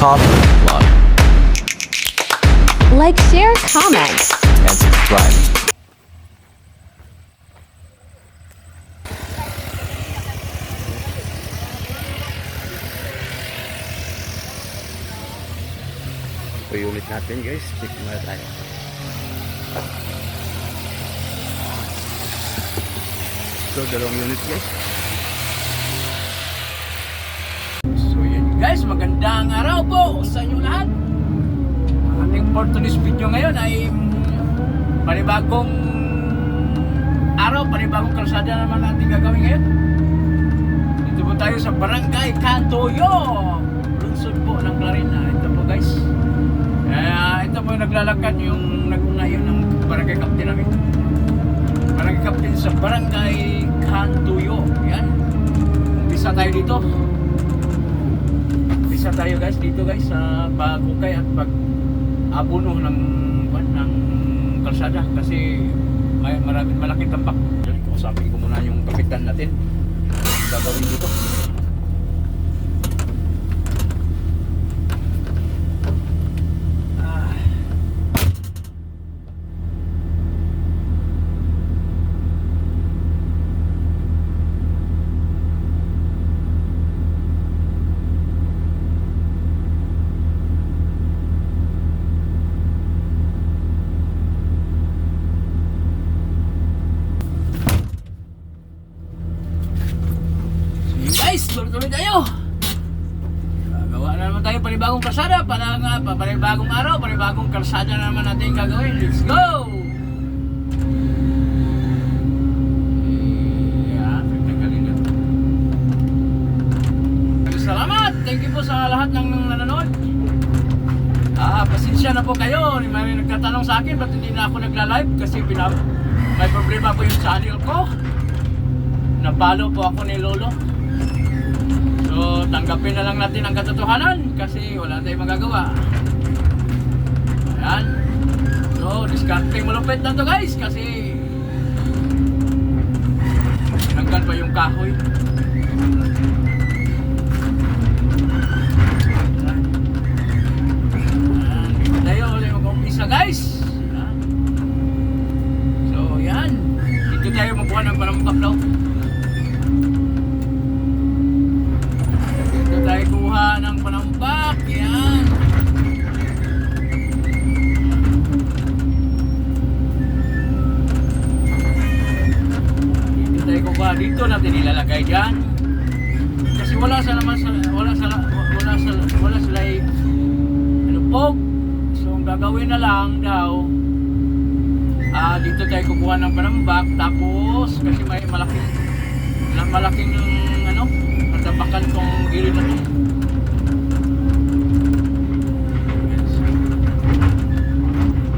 Top Vlog Like, share, comment. and subscribe. Ito yung unit natin guys, check muna tayo. So dalawang unit guys. So yun guys, magandang araw po sa inyo lahat. Ang ating for today's video ngayon ay panibagong araw, panibagong kalsada naman natin gagawin ngayon. Dito po tayo sa Barangay Cantoyo, lungsod po ng Clarina. Ito po guys, ito po yung naglalakad yung nag-unayon ng barangay captain namin. Barangay captain sa Barangay Cantoyo. Yan, umpisa tayo dito. Umpisa tayo guys dito guys sa pagkukay at pag-abono ng kalsada kasi may maraming malaking tambak. Kausapin ko muna yung kapitan natin ang gagawin dito. Guys, tuloy-tuloy tayo. Gawa na naman tayo panibagong kalsada para nga panibagong araw, panibagong kalsada na naman natin gagawin. Let's go! Yeah, tanggalin na. Salamat! Thank you po sa lahat ng nanonood. Pasensya na po kayo. May nagtatanong sa akin ba't hindi na ako nagla-live kasi may problema po yung channel ko. Napalo po ako ni Lolo. So, tanggapin na lang natin ang katotohanan kasi wala tayong magagawa. Ayan. So, discarding malupit na to guys kasi nanggal pa yung kahoy. Ayan. Dito tayo mag-umpisa guys. Ayan. So, yan. Dito tayo magbuha ng panamukap daw. Tayo kuha ng panampak. Yan. Dito tayo kuha. Dito natin ilalagay dyan. Kasi wala sila pog. So ang gagawin na lang daw, dito tayo kukuha ng panambak. Tapos kasi may malaking tabakan tong gilid na to.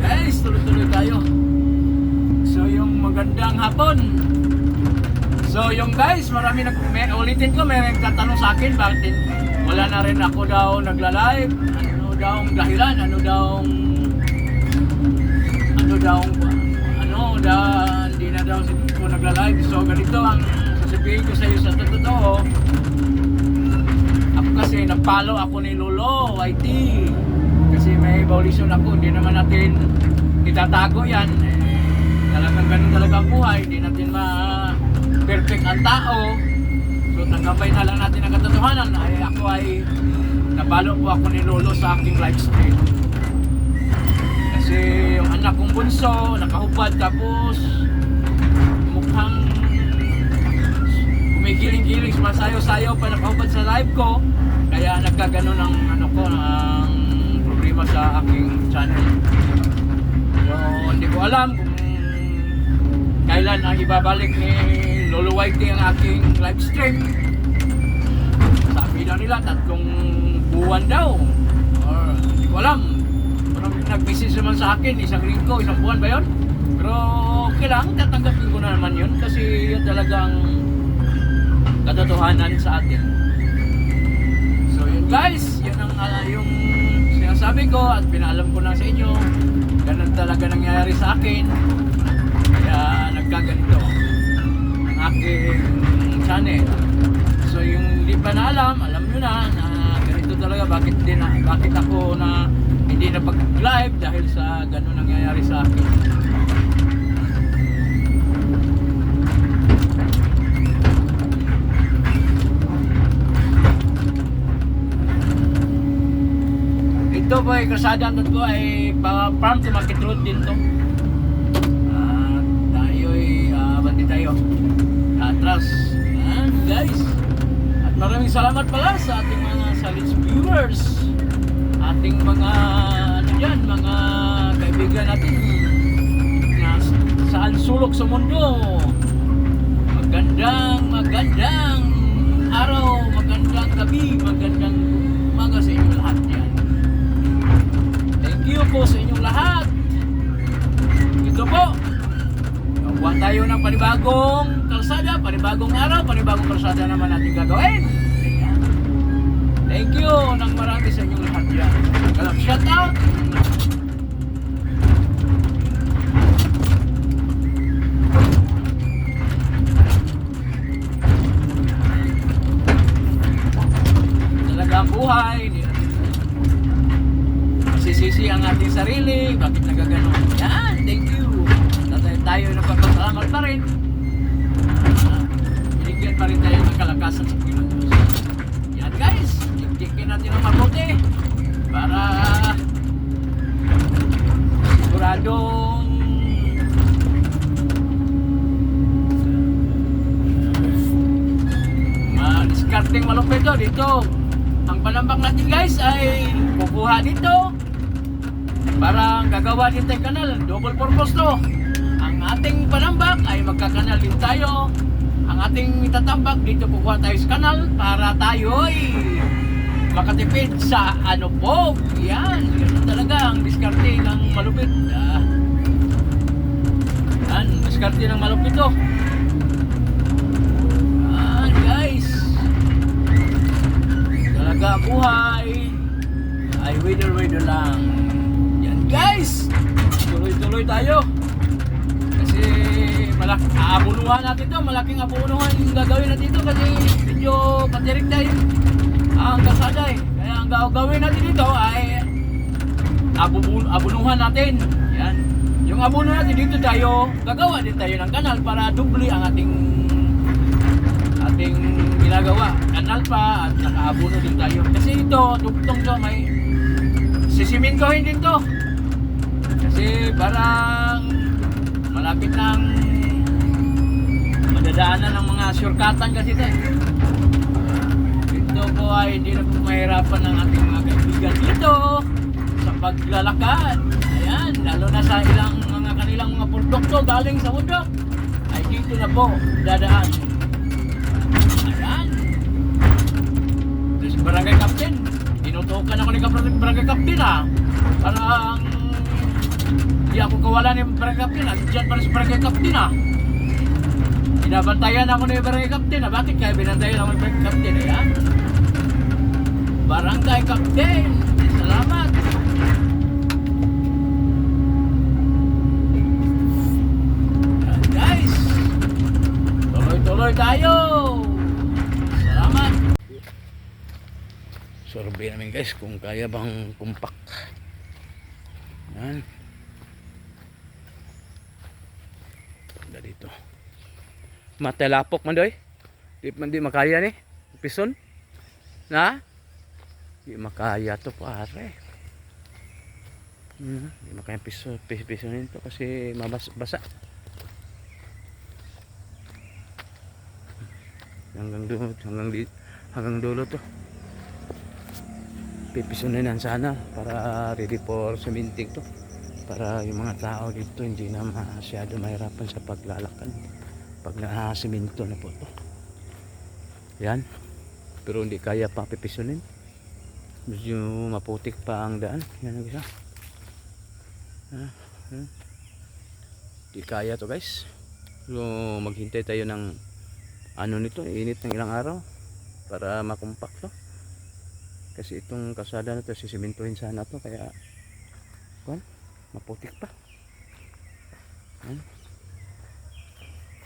Guys, tuloy-tuloy tayo. So yung magandang hapon. So yung guys, ulitin ko, may nagtatanong sa akin bakit wala na rin ako daw nagla-live. Ano daw ang dahilan? Hindi na daw ako nagla-live. So ganito ang sasabihin ko sa iyo sa totoo. Kasi napalo ako ni Lolo YT kasi may violation ako, hindi naman natin itatago yan. Talagang ganun talaga ang buhay, hindi natin ma-perfect ang tao. So tanggapin na lang natin ang katotohanan. Ako ay napalo po ako ni Lolo sa aking live stream kasi yung anak kong bunso nakahubad tapos mukhang may giling-giling, sumasayo-sayo pa nakahubad sa live ko. Kaya nagkaganon ang problema sa aking channel. So hindi ko alam kung kailan ang ibabalik ni Lolo YT ang aking live stream. Sabi daw nila 3 buwan daw. Or hindi ko alam. Pero nag-message naman sa akin, 1 linggo, 1 buwan ba yun? Pero okay lang, tatanggapin ko na naman yun kasi yun talagang katotohanan sa atin. So yun guys, yun ang yung sinasabi ko at pinaalam ko na sa inyo. Ganun talaga nangyayari sa akin. Kaya nagkaganito ang aking channel. So yung hindi pa na alam nyo na ganito talaga bakit ako na hindi na pag-live dahil sa ganun nangyayari sa akin. Ito po ay kasada ko ay farm to market road din to. Bandi tayo. Atras. Yan guys. At maraming salamat pala sa ating mga solid viewers. Ating mga mga kaibigan natin na saan sulok sa mundo. Magandang araw, magandang gabi, magandang umaga sa inyong lahat yan. Thank you po sa inyong lahat. Ito po. Gawa tayo ng panibagong kalsada, panibagong araw, panibagong kalsada naman natin gagawin. Ayan. Thank you ng marami sa inyong lahat yan. Kalap shout out. Talaga ang buhay. Masisisi ang ating sarili. Bakit nagaganon? Yan, thank you. Tayo nagpapasalamat pa rin. Binigyan pa rin tayo ng kalakasan sa Panginoon Diyos. Yan guys, tigtikin natin ang mabuti para siguradong discarding malupit dito. Ang panambak natin guys ay kukuha dito para gagawa din tayong kanal. Double purpose to. Ang ating panambak ay magkakanal din tayo. Ang ating itatambak dito kukuha tayo sa kanal para tayo ay makatipid sa ano po. Yan, ganun talaga ang diskarte ng malupit. Yan, diskarte ng malupit to. Yan guys. Talaga ang buhay ay wither lang. Yan guys, tuloy-tuloy tayo. Kasi aabunuhan natin to, malaking abunuhan yung gagawin natin dito kasi medyo patirik tayo ang kasada eh. Kaya ang gagawin natin dito ay abunuhan natin. Yan. Yung abuno natin dito tayo, gagawa din tayo ng kanal para dubli ang ating ginagawa. Kanal pa at nakaabuno din tayo. Kasi ito, dugtong to, may sisimintohin din to. Kasi parang malapit ng madadaanan ng mga shortcutan kasi ito eh. Ito po ay hindi na po mahirapan ng ating mga kaibigan dito sa paglalakad. Ayan, lalo na sa ilang kanilang mga produkto galing sa bundok ay dito na po dadaan. Ayan. Tapos barangay captain, tinutukan ako ni barangay captain parang hindi ako kawalan ng barangay captain diyan pa rin sa barangay captain binabantayan ako ni barangay captain bakit kaya binantayan ako ni barangay captain? Ayan, barangay captain, salamat. Ayan guys, tuloy tayo, salamat. Survey namin guys kung kaya bang kumpak. Ayan, dito matelapok man doy, di makaya ni pison na di makaya to pare. Di makaya pisonin to kasi basa hanggang dulo to pipisonin sana para ready for cementing to, para yung mga tao dito hindi na masyado mahirapan sa paglalakad pag nasiminto na po to. Yan, pero hindi kaya pa pipisonin, medyo maputik pa ang daan. Yan ang isa, hindi kaya to guys. So maghintay tayo ng ano nito, init ng ilang araw para makumpak to, kasi itong kasada na to sisimintuhin sana to, kaya maputik pa. Yan.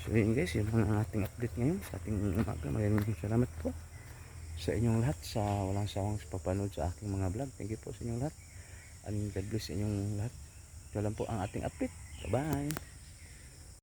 So yun guys, yun ang ating update ngayon sa ating umaga. Maraming salamat po sa inyong lahat, sa walang sawang papanood sa aking mga vlog. Thank you po sa inyong lahat. And God bless sa inyong lahat. Ito lang po ang ating update. Bye bye.